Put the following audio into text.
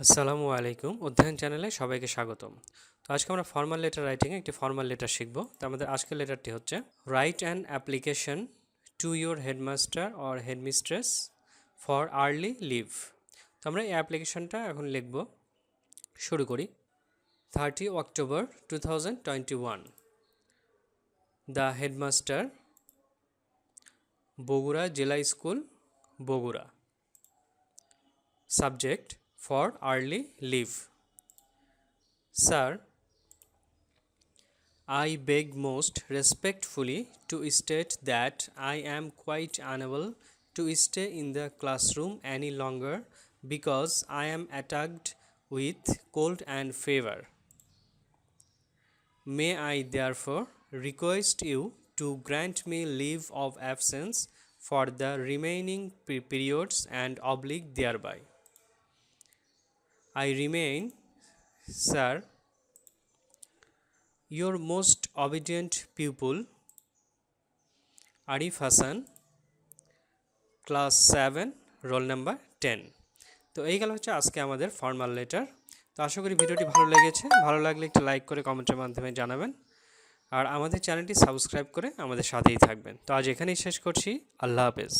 আসসালামু আলাইকুম অধ্যয়ন চ্যানেলে সবাইকে স্বাগতম। তো আজকে আমরা ফর্মাল লেটার রাইটিংয়ে একটি ফর্মাল লেটার শিখব। তো আমাদের আজকের লেটারটি হচ্ছে write an application to your headmaster or headmistress for early leave. তো আমরা এই অ্যাপ্লিকেশনটা এখন লিখব। শুরু করি। 30 অক্টোবর 2021, দ্য হেডমাস্টার, বগুড়া জেলা school, Bogura. Subject for early leave. Sir, I beg most respectfully to state that I am quite unable to stay in the classroom any longer because I am attacked with cold and fever. May I therefore request you to grant me leave of absence for the remaining periods and oblique thereby. I remain, sir, your most obedient pupil, Arif Hassan, class 7, roll number 10। তো এই গেল হচ্ছে আজকে আমাদের formal letter. তো আশা করি ভিডিওটি ভালো লেগেছে। ভালো লাগলে একটু লাইক করে কমেন্টের মাধ্যমে জানাবেন, আর আমাদের চ্যানেলটি সাবস্ক্রাইব করে আমাদের সাথেই থাকবেন। তো আজ এখানেই শেষ করছি। আল্লাহ হাফেজ।